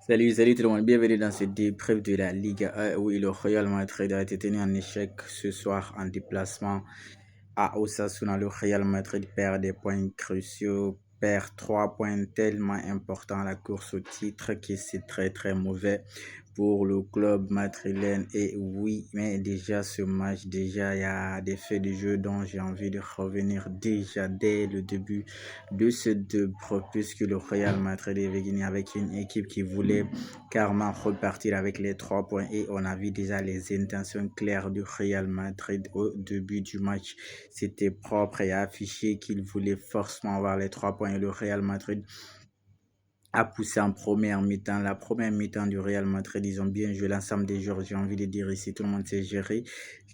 Salut tout le monde, bienvenue dans ce débrief de la Ligue 1 où le Real Madrid a été tenu en échec ce soir en déplacement à Osasuna. Le Real Madrid perd des points cruciaux, perd 3 points tellement importants à la course au titre que c'est très mauvais pour le club madrilène. Et oui, mais déjà ce match, déjà il y a des faits de jeu dont j'ai envie de revenir déjà dès le début de ce débrief puisque le Real Madrid est venu avec une équipe qui voulait carrément repartir avec les 3 points et on a vu déjà les intentions claires du Real Madrid au début du match. C'était propre et affiché qu'il voulait forcément avoir les 3 points et le Real Madrid a poussé en première mi-temps. La première mi-temps du Real Madrid, ils ont bien joué l'ensemble des joueurs. J'ai envie de dire ici, tout le monde s'est géré.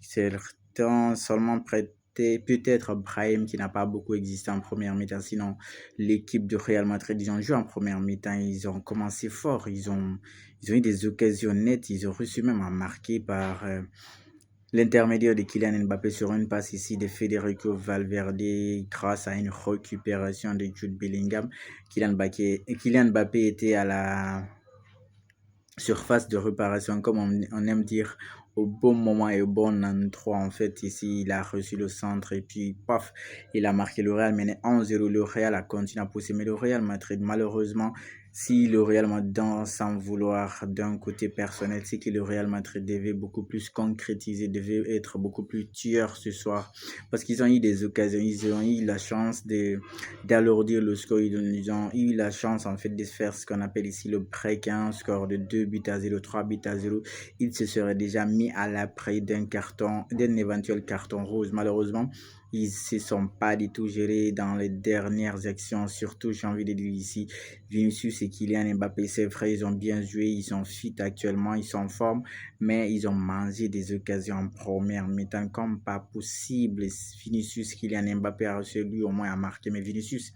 Certains seulement prêté, peut-être Brahim qui n'a pas beaucoup existé en première mi-temps. Sinon, l'équipe du Real Madrid, ils ont joué en première mi-temps. Ils ont commencé fort. Ils ont eu des occasions nettes. Ils ont reçu même à marquer par l'intermédiaire de Kylian Mbappé sur une passe ici de Federico Valverde grâce à une récupération de Jude Bellingham. Kylian Mbappé était à la surface de réparation, comme on aime dire, au bon moment et au bon endroit. En fait, ici, il a reçu le centre et puis, paf, il a marqué. Le Real menait 1-0. Le Real a continué à pousser, mais le Real Madrid, malheureusement, si le Real Madrid, sans vouloir d'un côté personnel, c'est que le Real Madrid devait beaucoup plus concrétiser, devait être beaucoup plus tueur ce soir. Parce qu'ils ont eu des occasions, ils ont eu la chance d'alourdir le score. Ils ont eu la chance en fait de faire ce qu'on appelle ici le break, un score de 2 buts à 0, 3 buts à 0. Ils se seraient déjà mis à l'après d'un éventuel carton rouge. Malheureusement, ils ne se sont pas du tout gérés dans les dernières actions. Surtout, j'ai envie de dire ici, Vinicius et Kylian Mbappé, c'est vrai, ils ont bien joué, ils sont fit actuellement, ils sont en forme, mais ils ont mangé des occasions en première mi-temps comme pas possible. Vinicius, Kylian Mbappé a reçu lui au moins à marquer, mais Vinicius,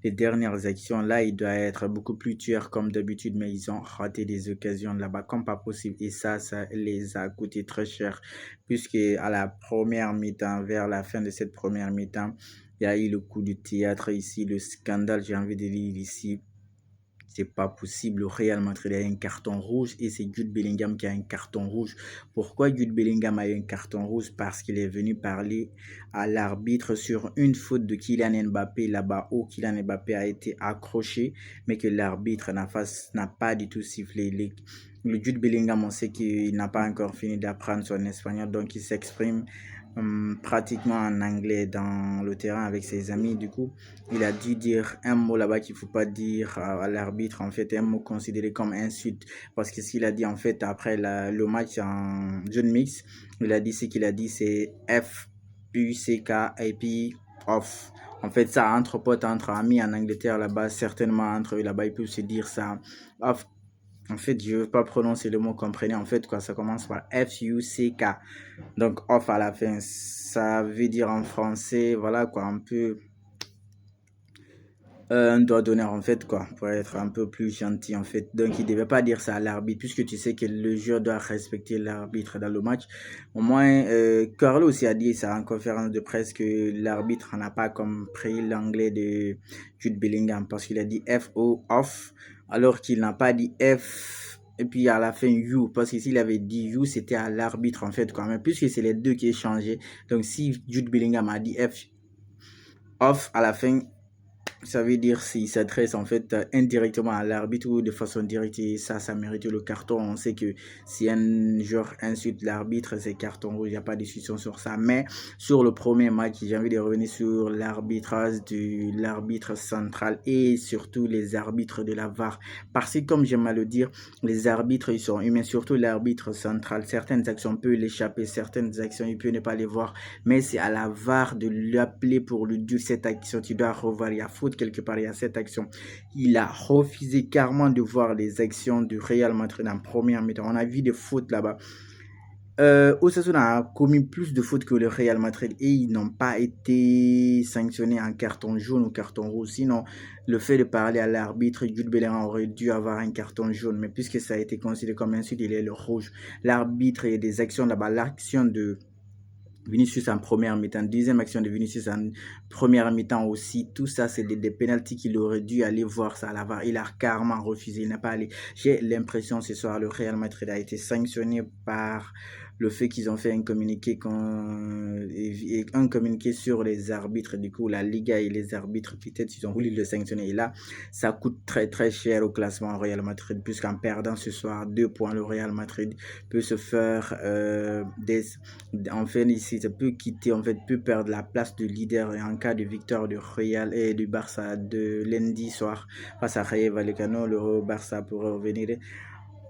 les dernières actions là, il doit être beaucoup plus tueur comme d'habitude, mais ils ont raté des occasions là-bas comme pas possible et ça les a coûté très cher puisque à la première mi-temps, vers la fin de cette première mi-temps, il y a eu le coup de théâtre ici, le scandale, j'ai envie de dire ici. C'est pas possible. Le Real Madrid a un carton rouge et c'est Jude Bellingham qui a un carton rouge. Pourquoi Jude Bellingham a eu un carton rouge? Parce qu'il est venu parler à l'arbitre sur une faute de Kylian Mbappé là-bas où Kylian Mbappé a été accroché, mais que l'arbitre n'a pas du tout sifflé. Le Jude Bellingham, on sait qu'il n'a pas encore fini d'apprendre son espagnol, donc il s'exprime pratiquement en anglais dans le terrain avec ses amis. Du coup, il a dû dire un mot là-bas qu'il ne faut pas dire à l'arbitre, en fait, un mot considéré comme insulte. Parce que ce qu'il a dit, en fait, après le match en jeune mix, il a dit ce qu'il a dit, c'est F-U-C-K et puis off. En fait, ça, entre potes, entre amis en Angleterre là-bas, certainement entre eux là-bas, ils peuvent se dire ça. Off. En fait, je ne veux pas prononcer le mot, comprenez. En fait, quoi, ça commence par F-U-C-K. Donc, off à la fin. Ça veut dire en français, voilà, quoi, un peu un doigt d'honneur en fait quoi pour être un peu plus gentil en fait, donc il devait pas dire ça à l'arbitre puisque tu sais que le joueur doit respecter l'arbitre dans le match. Au moins Carlo aussi a dit ça en conférence de presse que l'arbitre n'a pas compris l'anglais de Jude Bellingham parce qu'il a dit FO off alors qu'il n'a pas dit F et puis à la fin you, parce que s'il avait dit you c'était à l'arbitre en fait quand même, puisque c'est les deux qui échangeaient. Donc si Jude Bellingham a dit F off à la fin, ça veut dire s'il s'adresse en fait indirectement à l'arbitre ou de façon directe, et ça mérite le carton. On sait que si un joueur insulte l'arbitre, c'est carton rouge, il n'y a pas de discussion sur ça. Mais sur le premier match, j'ai envie de revenir sur l'arbitrage de l'arbitre central et surtout les arbitres de la VAR. Parce que comme j'aime à le dire, les arbitres, ils sont humains, surtout l'arbitre central. Certaines actions peuvent l'échapper, certaines actions, il peut ne pas les voir. Mais c'est à la VAR de l'appeler pour lui dire cette action, tu dois revoir, il y a faute quelque part, il y a cette action. Il a refusé carrément de voir les actions du Real Madrid en première mi-temps. On a vu des fautes là-bas. Osasuna a commis plus de fautes que le Real Madrid et ils n'ont pas été sanctionnés en carton jaune ou carton rouge. Sinon, le fait de parler à l'arbitre, Jude Bellingham aurait dû avoir un carton jaune, mais puisque ça a été considéré comme insulte, il est le rouge. L'arbitre et des actions là-bas, l'action de Vinicius en première mi-temps, deuxième action de Vinicius en première mi-temps aussi. Tout ça, c'est des pénaltys qu'il aurait dû aller voir ça à la VAR. Il a carrément refusé, il n'est pas allé. J'ai l'impression ce soir, le Real Madrid a été sanctionné par le fait qu'ils ont fait un communiqué sur les arbitres. Du coup, la Liga et les arbitres, peut-être, ils ont voulu le sanctionner. Et là, ça coûte très, très cher au classement au Real Madrid, puisqu'en perdant ce soir 2 points, le Real Madrid peut se faire en fait ici ça peut quitter peut perdre la place de leader et en cas de victoire du Real et du Barça de lundi soir face à Rayo Vallecano, le Barça pourrait revenir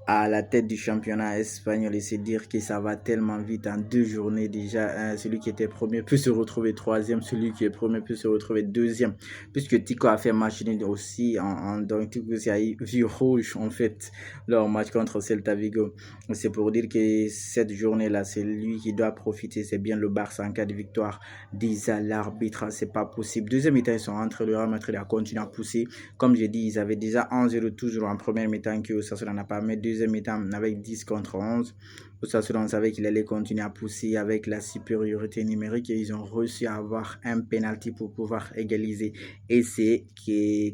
à la tête du championnat espagnol et se dire que ça va tellement vite en 2 journées déjà. Celui qui était premier peut se retrouver troisième, celui qui est premier peut se retrouver deuxième, puisque Tico a fait match nul aussi donc Tico a vu rouge en fait leur match contre Celta Vigo. C'est pour dire que cette journée là c'est lui qui doit profiter, c'est bien le Barça en cas de victoire. Déjà l'arbitre, c'est pas possible. Deuxième mi-temps ils sont rentrés, le Real Madrid a continué à pousser. Comme j'ai dit, ils avaient déjà 1-0 toujours en première mi-temps que Osasuna n'a pas mis. Deuxième mi-temps avec 10 contre 11. Osasuna, on savait qu'il allait continuer à pousser avec la supériorité numérique et ils ont réussi à avoir un penalty pour pouvoir égaliser. Et c'est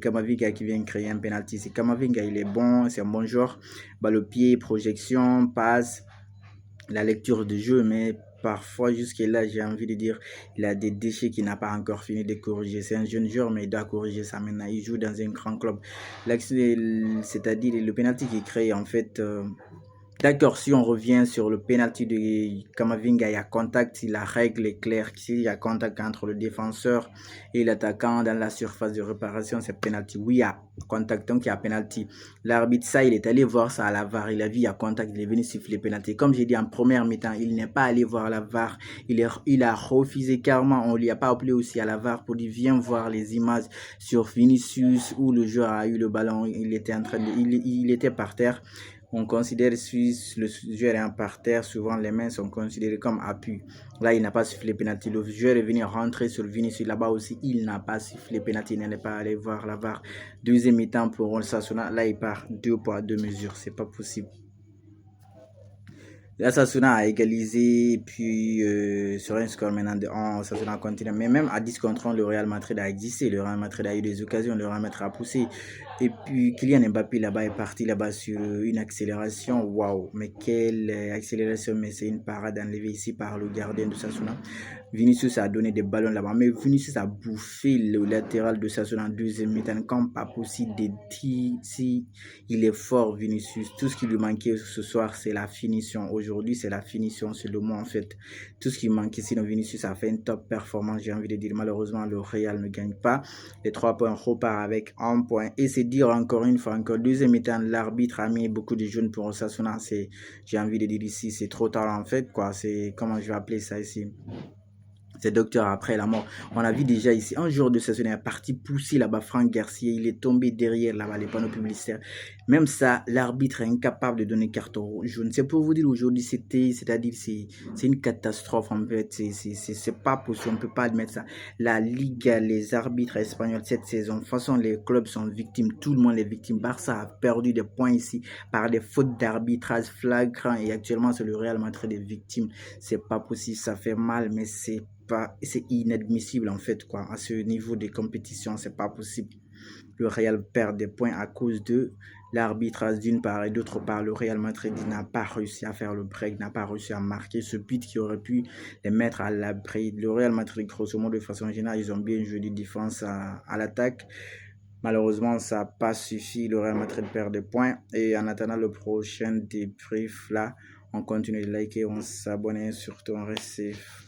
Camavinga qui vient créer un penalty. C'est Camavinga, il est bon, c'est un bon joueur. Balle au pied, projection, passe, la lecture de jeu, mais parfois jusque-là, j'ai envie de dire, il a des déchets qu'il n'a pas encore fini de corriger. C'est un jeune joueur, mais il doit corriger ça maintenant. Il joue dans un grand club. C'est-à-dire le penalty qu'il crée, en fait, d'accord, si on revient sur le penalty de Camavinga, il y a contact, si la règle est claire, s'il y a contact entre le défenseur et l'attaquant dans la surface de réparation, c'est penalty. Oui, il y a contact, donc il y a penalty. L'arbitre, ça, il est allé voir ça à la VAR, il a vu il y a contact, il est venu siffler penalty. Comme j'ai dit en première mi-temps, il n'est pas allé voir la VAR, il a refusé carrément, on lui a pas appelé aussi à la VAR pour dire viens voir les images sur Vinicius où le joueur a eu le ballon, il était par terre. On considère si le joueur est en parterre, souvent les mains sont considérées comme appui. Là, il n'a pas sifflé penalty. Le joueur est venu rentrer sur Vinicius là-bas aussi. Il n'a pas sifflé penalty. Il n'est pas allé voir la VAR. Deuxième mi-temps pour Osasuna. Là, il part 2 poids, 2 mesures. C'est pas possible. L'Assassina a égalisé, puis sur un score maintenant de 1, Osasuna continue. Mais même à 10 contre 1, le Real Madrid a existé. Le Real Madrid a eu des occasions, le Real Madrid a poussé. Et puis Kylian Mbappé là-bas est parti là-bas sur une accélération. Waouh, mais quelle accélération, mais c'est une parade enlevée ici par le gardien de Osasuna. Vinicius a donné des ballons là-bas, mais Vinicius a bouffé le latéral de Osasuna en deuxième mi-temps. Comme pas possible de dire si il est fort, Vinicius. Tout ce qui lui manquait ce soir, c'est la finition. Aujourd'hui, c'est la finition, c'est le mot en fait. Tout ce qui manquait, sinon Vinicius a fait une top performance, j'ai envie de dire. Malheureusement, le Real ne gagne pas. Les 3 points repart avec 1 point. Et c'est dire encore une fois, encore deuxième mi-temps, l'arbitre a mis beaucoup de jaunes pour Osasuna. J'ai envie de dire ici, c'est trop tard en fait, quoi. C'est, comment je vais appeler ça ici? C'est docteur après la mort. On a vu déjà ici un joueur de saison est parti pousser là-bas Franck Garcia. Il est tombé derrière là-bas les panneaux publicitaires. Même ça, l'arbitre est incapable de donner carton jaune. C'est pour vous dire aujourd'hui, c'est-à-dire c'est une catastrophe en fait. C'est pas possible. On peut pas admettre ça. La Liga, les arbitres espagnols cette saison, de toute façon les clubs sont victimes. Tout le monde est victime. Barça a perdu des points ici par des fautes d'arbitrage flagrants et actuellement c'est le Real Madrid des victimes. C'est pas possible. Ça fait mal, mais c'est inadmissible en fait quoi. À ce niveau de compétition, c'est pas possible. Le Real perd des points à cause de l'arbitrage d'une part et d'autre part le Real Madrid n'a pas réussi à faire le break, n'a pas réussi à marquer ce but qui aurait pu les mettre à l'abri. Le Real Madrid grosso modo de façon générale ils ont bien joué de défense à l'attaque. Malheureusement, ça n'a pas suffi. Le Real Madrid perd des points. Et en attendant le prochain débrief, là, on continue de liker, on s'abonne, surtout on reste safe.